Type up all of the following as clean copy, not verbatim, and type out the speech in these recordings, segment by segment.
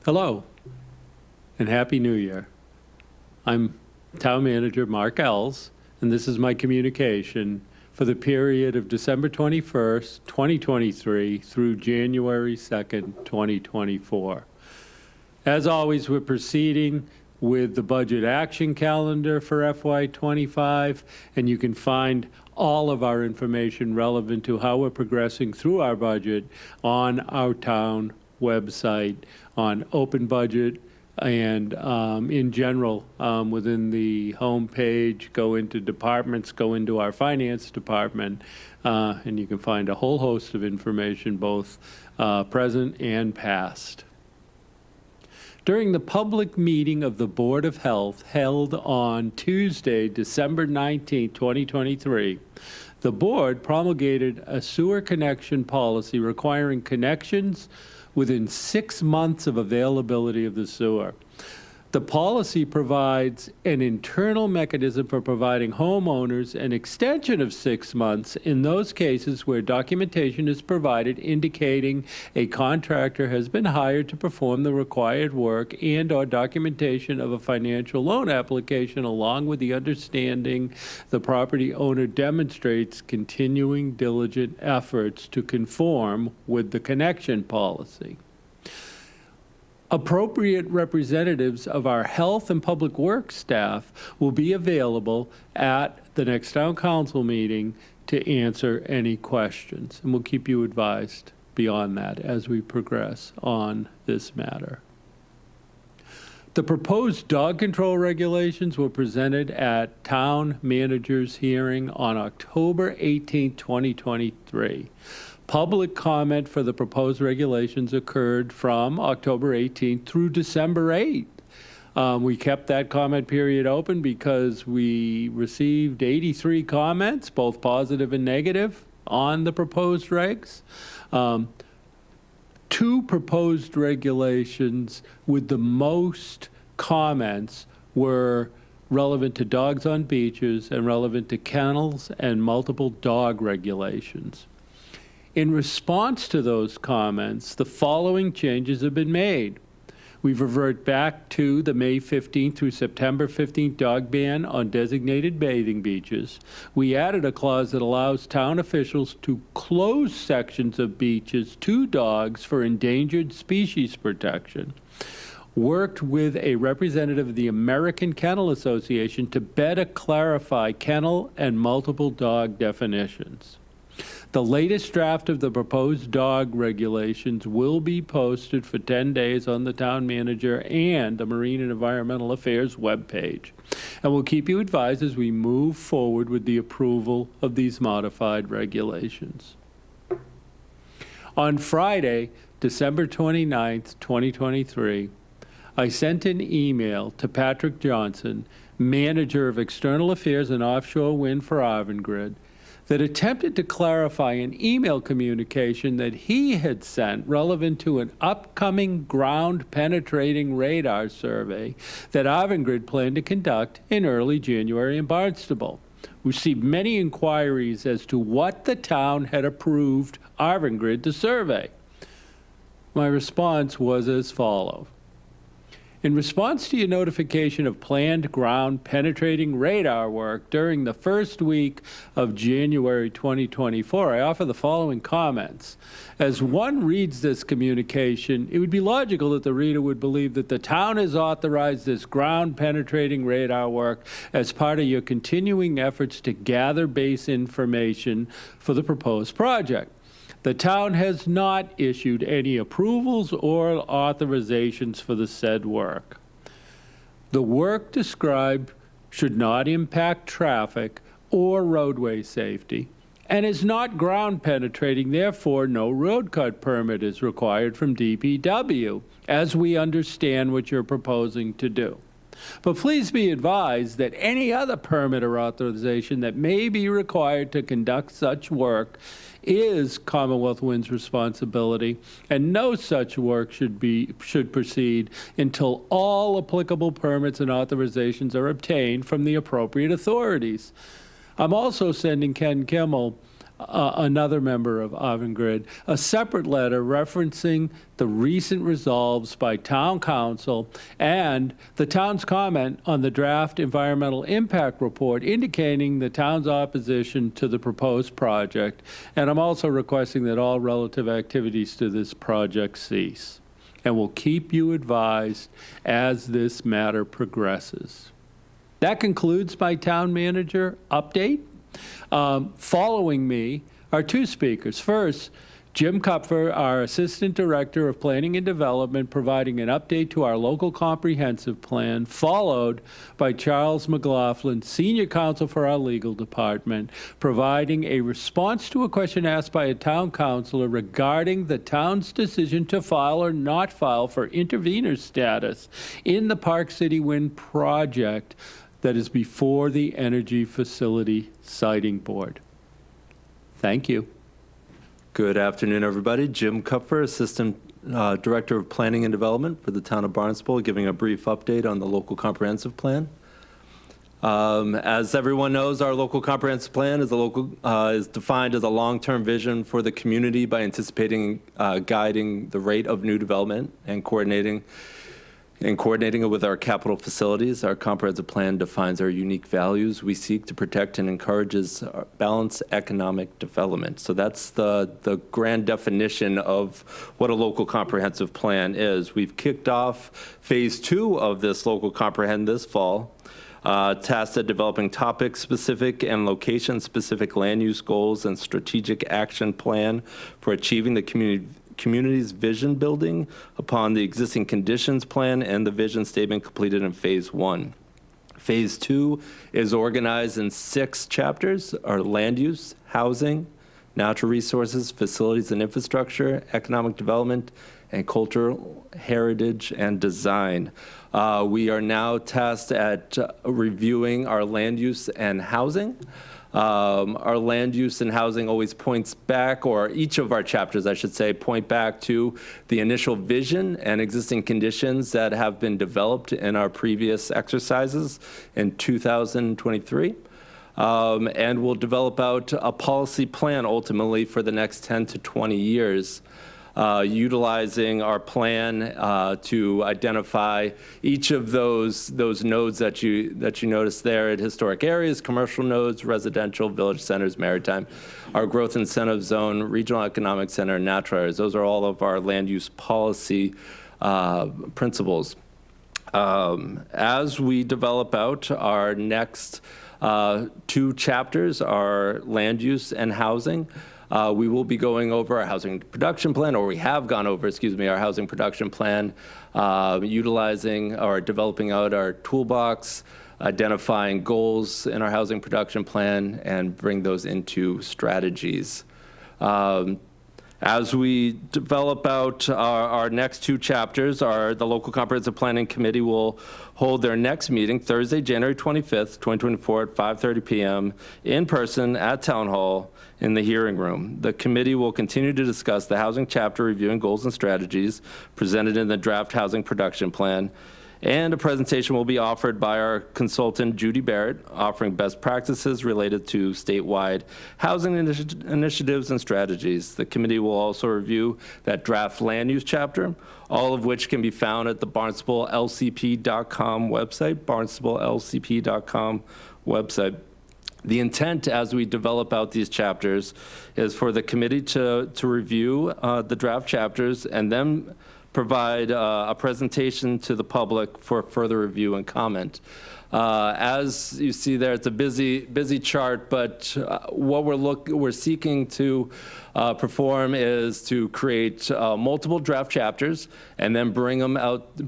Hello, and Happy New Year. I'm Town Manager Mark Ells, and this is my communication for the period of December 21st, 2023 through January 2nd, 2024. As always, we're proceeding with the budget action calendar for FY25, and you can find all of our information relevant to how we're progressing through our budget on our town website, on open budget, and in general, within the home page, go into departments, go into our finance department, and you can find a whole host of information, both present and past. During the public meeting of the Board of Health held on Tuesday, December 19, 2023, the board promulgated a sewer connection policy requiring connections within 6 months of availability of the sewer. The policy provides an internal mechanism for providing homeowners an extension of 6 months in those cases where documentation is provided indicating a contractor has been hired to perform the required work and/or documentation of a financial loan application, along with the understanding the property owner demonstrates continuing diligent efforts to conform with the connection policy. Appropriate representatives of our health and public works staff will be available at the next town council meeting to answer any questions. And we'll keep you advised beyond that as we progress on this matter. The proposed dog control regulations were presented at town manager's hearing on October 18, 2023. Public comment for the proposed regulations occurred from October 18th through December 8th. We kept that comment period open because we received 83 comments, both positive and negative, on the proposed regs. 2 proposed regulations with the most comments were relevant to dogs on beaches and relevant to kennels and multiple dog regulations. In response to those comments, the following changes have been made. We've reverted back to the May 15th through September 15th dog ban on designated bathing beaches. We added a clause that allows town officials to close sections of beaches to dogs for endangered species protection. Worked with a representative of the American Kennel Association to better clarify kennel and multiple dog definitions. The latest draft of the proposed dog regulations will be posted for 10 days on the town manager and the Marine and Environmental Affairs webpage. And we'll keep you advised as we move forward with the approval of these modified regulations. On Friday, December 29th, 2023, I sent an email to Patrick Johnson, Manager of External Affairs and Offshore Wind for Avangrid, that attempted to clarify an email communication that he had sent relevant to an upcoming ground-penetrating radar survey that Avangrid planned to conduct in early January in Barnstable. We received many inquiries as to what the town had approved Avangrid to survey. My response was as follows. In response to your notification of planned ground-penetrating radar work during the first week of January 2024, I offer the following comments. As one reads this communication, it would be logical that the reader would believe that the town has authorized this ground-penetrating radar work as part of your continuing efforts to gather base information for the proposed project. The town has not issued any approvals or authorizations for the said work. The work described should not impact traffic or roadway safety and is not ground penetrating, therefore no road cut permit is required from DPW, as we understand what you're proposing to do. But please be advised that any other permit or authorization that may be required to conduct such work is Commonwealth Wind's responsibility, and no such work should proceed until all applicable permits and authorizations are obtained from the appropriate authorities. I'm also sending Ken Kimmel another member of Avangrid, a separate letter referencing the recent resolves by Town Council and the town's comment on the draft environmental impact report indicating the town's opposition to the proposed project. And I'm also requesting that all relative activities to this project cease. And we'll keep you advised as this matter progresses. That concludes my town manager update. Following me are two speakers. First, Jim Kupfer, our Assistant Director of Planning and Development, providing an update to our local comprehensive plan, followed by Charles McLaughlin, Senior Counsel for our legal department, providing a response to a question asked by a town councilor regarding the town's decision to file or not file for intervenor status in the Park City Wind project that is before the Energy Facility Siting Board. Thank you. Good afternoon, everybody. Jim Kupfer, Assistant Director of Planning and Development for the town of Barnstable, giving a brief update on the local comprehensive plan. As everyone knows, our local comprehensive plan is defined as a long-term vision for the community by anticipating, guiding the rate of new development and coordinating it with our capital facilities. Our comprehensive plan defines our unique values we seek to protect and encourages balanced economic development. So that's the grand definition of what a local comprehensive plan is. We've kicked off phase 2 of this local comprehensive this fall, tasked at developing topic-specific and location-specific land use goals and strategic action plan for achieving the community's vision building upon the existing conditions plan and the vision statement completed in phase 1. Phase 2 is organized in 6 chapters: our land use, housing, natural resources, facilities and infrastructure, economic development, and cultural heritage and design. We are now tasked at reviewing our land use and housing. Our land use and housing always points back, or each of our chapters, I should say, point back to the initial vision and existing conditions that have been developed in our previous exercises in 2023. And we'll develop out a policy plan ultimately for the next 10 to 20 years. Utilizing our plan to identify each of those nodes that you notice there at historic areas, commercial nodes, residential, village centers, maritime, our growth incentive zone, regional economic center, and natural areas. Those are all of our land use policy principles. As we develop out our next 2 chapters, our land use and housing, we will be going over our housing production plan, or we have gone over, our housing production plan, utilizing or developing out our toolbox, identifying goals in our housing production plan, and bring those into strategies. As we develop out our next 2 chapters, the Local Comprehensive Planning Committee will hold their next meeting Thursday, January 25th, 2024 at 5:30 p.m. in person at Town Hall in the hearing room. The committee will continue to discuss the housing chapter, reviewing goals and strategies presented in the draft housing production plan. And a presentation will be offered by our consultant, Judy Barrett, offering best practices related to statewide housing initiatives and strategies. The committee will also review that draft land use chapter, all of which can be found at the barnstablelcp.com website, barnstablelcp.com website. The intent as we develop out these chapters is for the committee to review the draft chapters and then provide a presentation to the public for further review and comment. As you see there, it's a busy chart, but what we're seeking to perform is to create multiple draft chapters and then bring out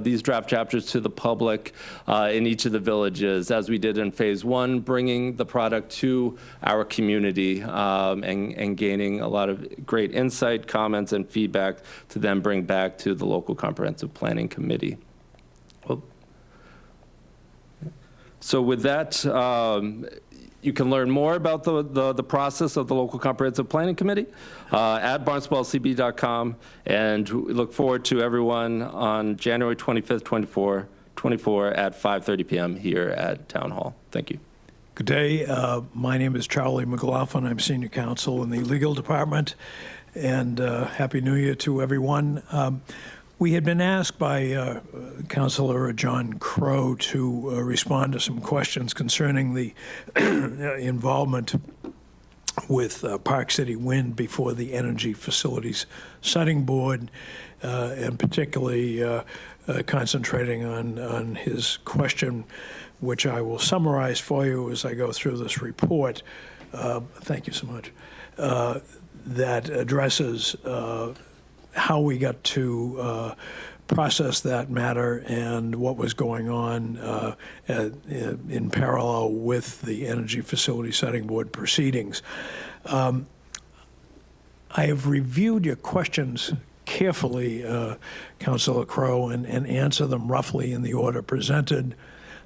these draft chapters to the public in each of the villages, as we did in phase 1, bringing the product to our community and gaining a lot of great insight, comments, and feedback to then bring back to the local comprehensive planning committee. So with that, you can learn more about the process of the Local Comprehensive Planning Committee at barnstablelcp.com, and we look forward to everyone on January 25th, 2024 at 5:30 p.m. here at Town Hall. Thank you. Good day. My name is Charlie McLaughlin. I'm senior counsel in the legal department, and Happy New Year to everyone. We had been asked by Councilor John Crow to respond to some questions concerning the involvement with Park City Wind before the Energy Facilities Setting Board, and particularly concentrating on his question, which I will summarize for you as I go through this report. Thank you so much. That addresses how we got to process that matter and what was going on in parallel with the Energy Facility Setting Board proceedings. I have reviewed your questions carefully, Councilor Crow, and answer them roughly in the order presented.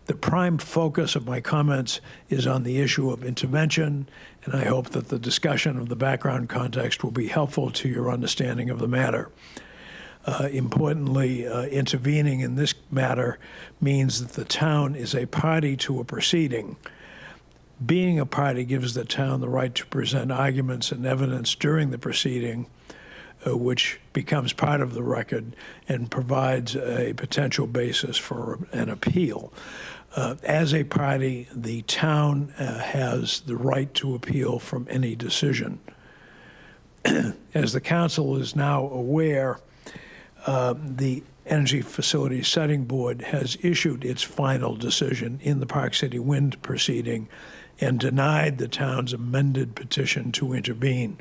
The prime focus of my comments is on the issue of intervention, and I hope that the discussion of the background context will be helpful to your understanding of the matter. Importantly, intervening in this matter means that the town is a party to a proceeding. Being a party gives the town the right to present arguments and evidence during the proceeding, which becomes part of the record and provides a potential basis for an appeal. As a party, the town has the right to appeal from any decision. As the council is now aware, the Energy Facility Setting Board has issued its final decision in the Park City Wind proceeding and denied the town's amended petition to intervene.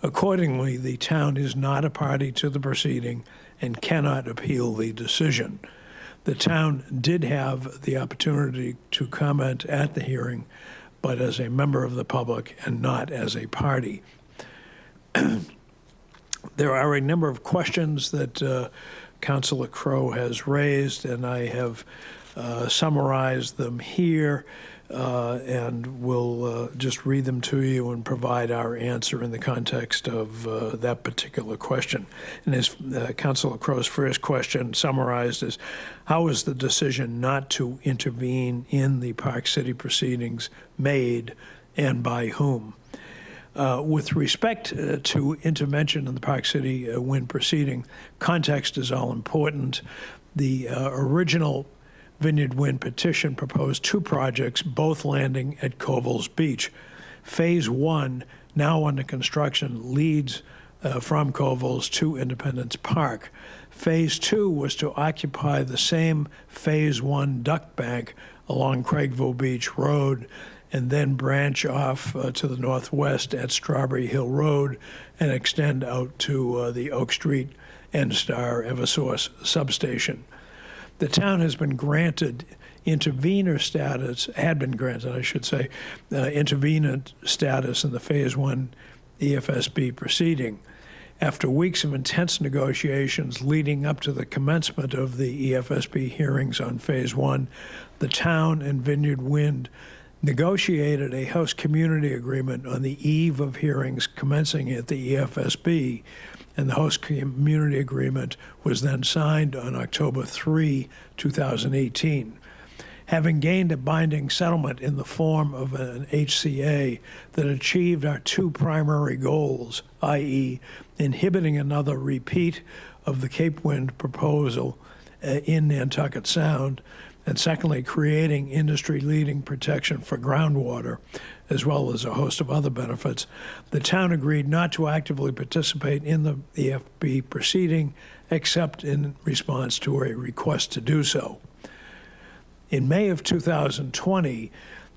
Accordingly, the town is not a party to the proceeding and cannot appeal the decision. The town did have the opportunity to comment at the hearing, but as a member of the public and not as a party. There are a number of questions that Councilor Crow has raised, and I have summarized them here, and will just read them to you and provide our answer in the context of that particular question. And as Councilor Crow's first question summarized is, how is the decision not to intervene in the Park City proceedings made, and by whom? With respect to intervention in the Park City Wind proceeding, context is all important. The original Vineyard Wind petition proposed two projects, both landing at Covell's Beach. Phase 1, now under construction, leads from Covell's to Independence Park. Phase 2 was to occupy the same Phase 1 duck bank along Craigville Beach Road and then branch off to the northwest at Strawberry Hill Road and extend out to the Oak Street N-Star Eversource substation. The town has been granted intervenor status, had been granted, I should say, intervenor status in the Phase 1 EFSB proceeding. After weeks of intense negotiations leading up to the commencement of the EFSB hearings on Phase 1, the town and Vineyard Wind negotiated a host community agreement on the eve of hearings commencing at the EFSB, and the host community agreement was then signed on October 3, 2018. Having gained a binding settlement in the form of an HCA that achieved our two primary goals, i.e. inhibiting another repeat of the Cape Wind proposal in Nantucket Sound, and secondly, creating industry-leading protection for groundwater, as well as a host of other benefits, the town agreed not to actively participate in the EFB proceeding, except in response to a request to do so. In May of 2020,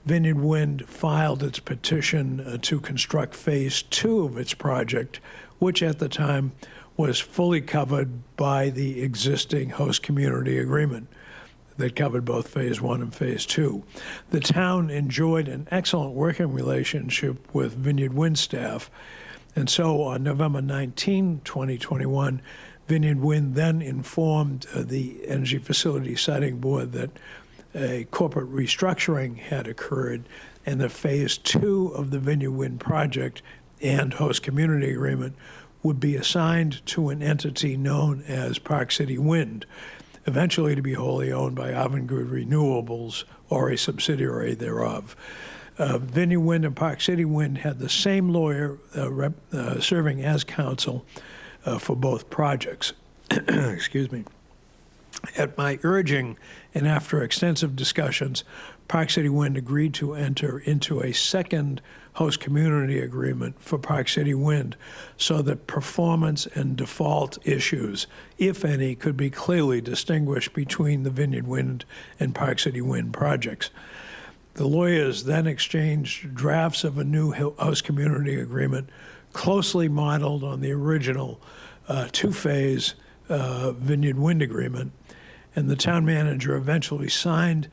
Vineyard Wind filed its petition to construct Phase 2 of its project, which at the time was fully covered by the existing host community agreement that covered both Phase 1 and Phase 2. The town enjoyed an excellent working relationship with Vineyard Wind staff, and so on November 19, 2021, Vineyard Wind then informed the Energy Facility Setting Board that a corporate restructuring had occurred, and the Phase 2 of the Vineyard Wind project and host community agreement would be assigned to an entity known as Park City Wind, eventually to be wholly owned by Avangrid Renewables or a subsidiary thereof. Vineyard Wind and Park City Wind had the same lawyer serving as counsel for both projects. Excuse me. At my urging and after extensive discussions, Park City Wind agreed to enter into a second host community agreement for Park City Wind so that performance and default issues, if any, could be clearly distinguished between the Vineyard Wind and Park City Wind projects. The lawyers then exchanged drafts of a new host community agreement closely modeled on the original two-phase Vineyard Wind agreement, and the town manager eventually signed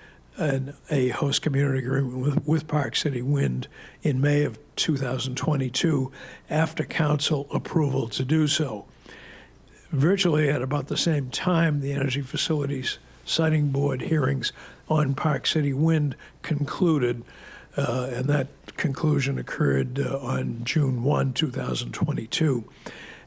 a host community agreement with Park City Wind in May of 2022 after council approval to do so. Virtually at about the same time, the Energy Facilities Siting Board hearings on Park City Wind concluded, and that conclusion occurred on June 1, 2022.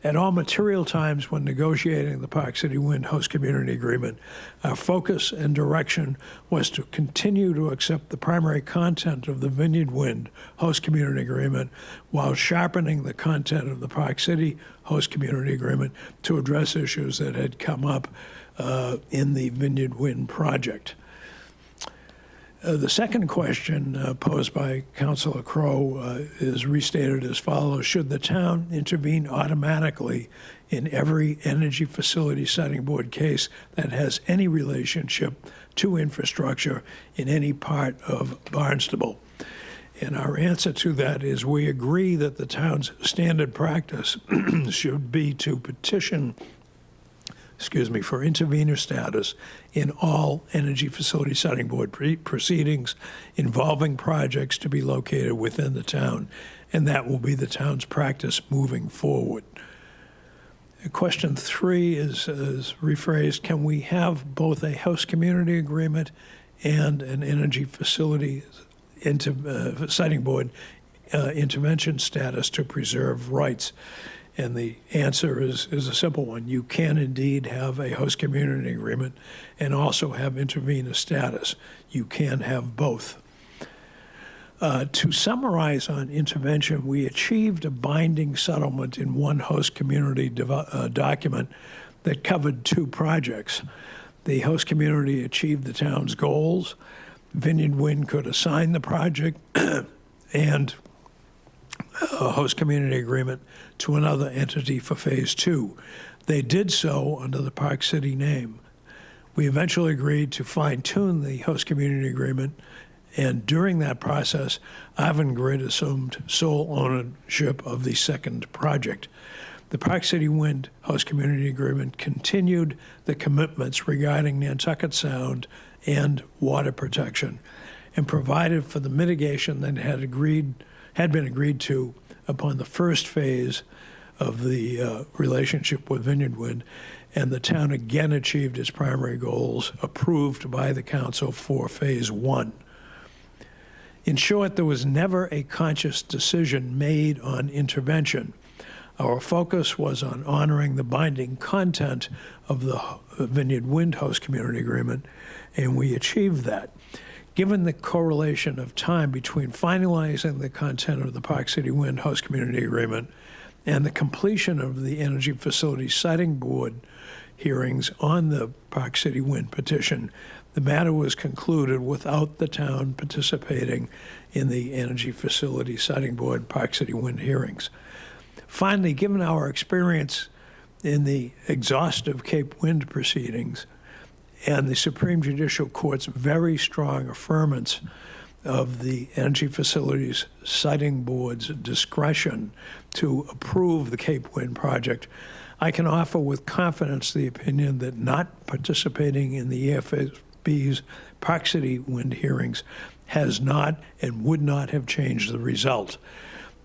At all material times when negotiating the Park City Wind host community agreement, our focus and direction was to continue to accept the primary content of the Vineyard Wind host community agreement while sharpening the content of the Park City host community agreement to address issues that had come up in the Vineyard Wind project. The second question posed by Councilor Crowe is restated as follows. Should the town intervene automatically in every Energy Facility Siting Board case that has any relationship to infrastructure in any part of Barnstable? And our answer to that is we agree that the town's standard practice should be to petition for intervenor status in all Energy Facility Siting Board proceedings involving projects to be located within the town, and that will be the town's practice moving forward. Question 3 is rephrased, can we have both a host community agreement and an Energy Facility Siting Board intervention status to preserve rights? And the answer is a simple one. You can indeed have a host community agreement and also have intervenor status. You can have both. To summarize on intervention, we achieved a binding settlement in one host community document that covered 2 projects. The host community achieved the town's goals. Vineyard Wind could assign the project and a host community agreement to another entity for phase 2. They did so under the Park City name. We eventually agreed to fine-tune the host community agreement, and during that process, Avangrid assumed sole ownership of the second project. The Park City Wind host community agreement continued the commitments regarding Nantucket Sound and water protection and provided for the mitigation that had been agreed to upon the first phase of the relationship with Vineyard Wind, and the town again achieved its primary goals approved by the council for phase 1. In short, there was never a conscious decision made on intervention. Our focus was on honoring the binding content of the Vineyard Wind host community agreement, and we achieved that. Given the correlation of time between finalizing the content of the Park City Wind host community agreement and the completion of the Energy Facility Siting Board hearings on the Park City Wind petition, the matter was concluded without the town participating in the Energy Facility Siting Board Park City Wind hearings. Finally, given our experience in the exhaustive Cape Wind proceedings and the Supreme Judicial Court's very strong affirmance of the Energy Facilities Siting Board's discretion to approve the Cape Wind project, I can offer with confidence the opinion that not participating in the EFSB's Park City Wind hearings has not and would not have changed the result.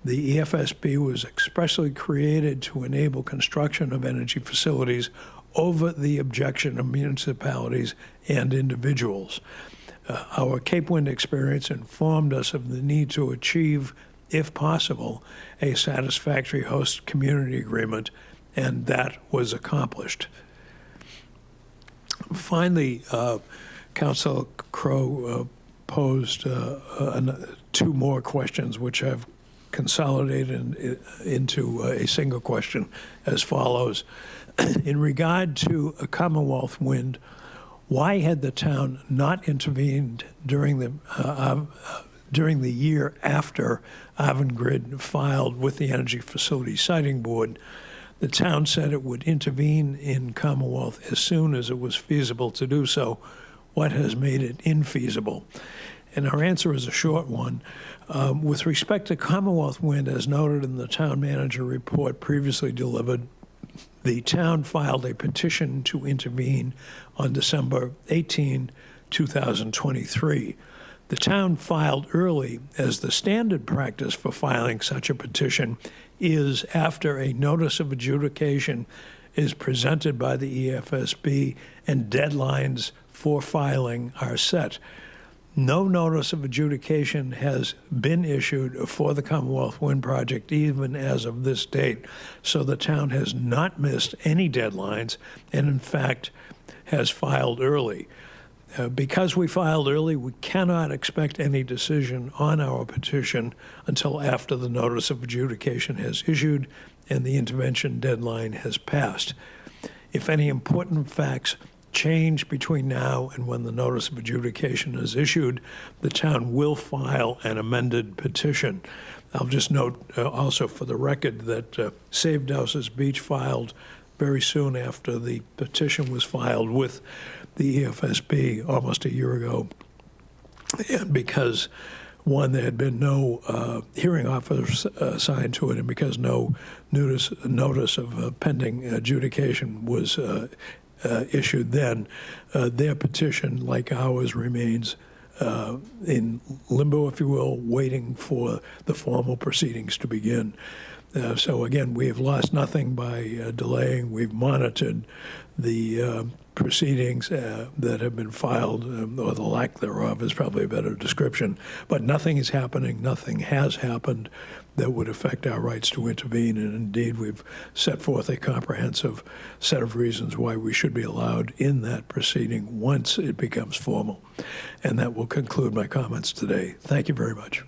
The EFSB was expressly created to enable construction of energy facilities over the objection of municipalities and individuals. Our Cape Wind experience informed us of the need to achieve, if possible, a satisfactory host community agreement, and that was accomplished. Finally, Councilor Crowe posed two more questions, which I've consolidated into a single question as follows. In regard to a Commonwealth wind, why had the town not intervened during the year after Avangrid filed with the Energy Facility Siting Board? The town said it would intervene in Commonwealth as soon as it was feasible to do so. What has made it infeasible? And our answer is a short one. With respect to Commonwealth Wind, as noted in the town manager report previously delivered, the town filed a petition to intervene on December 18, 2023. The town filed early, as the standard practice for filing such a petition is after a notice of adjudication is presented by the EFSB and deadlines for filing are set. No notice of adjudication has been issued for the Commonwealth Wind Project even as of this date, so the town has not missed any deadlines and, in fact, has filed early. Because we filed early, we cannot expect any decision on our petition until after the notice of adjudication has issued and the intervention deadline has passed. If any important facts change between now and when the notice of adjudication is issued, the town will file an amended petition. I'll just note also for the record that Save Dowses Beach filed very soon after the petition was filed with the EFSB almost a year ago. And because, one, there had been no hearing officer assigned to it, and because no notice of pending adjudication was issued then, their petition, like ours, remains in limbo, if you will, waiting for the formal proceedings to begin. So again, we have lost nothing by delaying. We've monitored the proceedings that have been filed, or the lack thereof is probably a better description. But nothing is happening, nothing has happened that would affect our rights to intervene. And indeed, we've set forth a comprehensive set of reasons why we should be allowed in that proceeding once it becomes formal. And that will conclude my comments today. Thank you very much.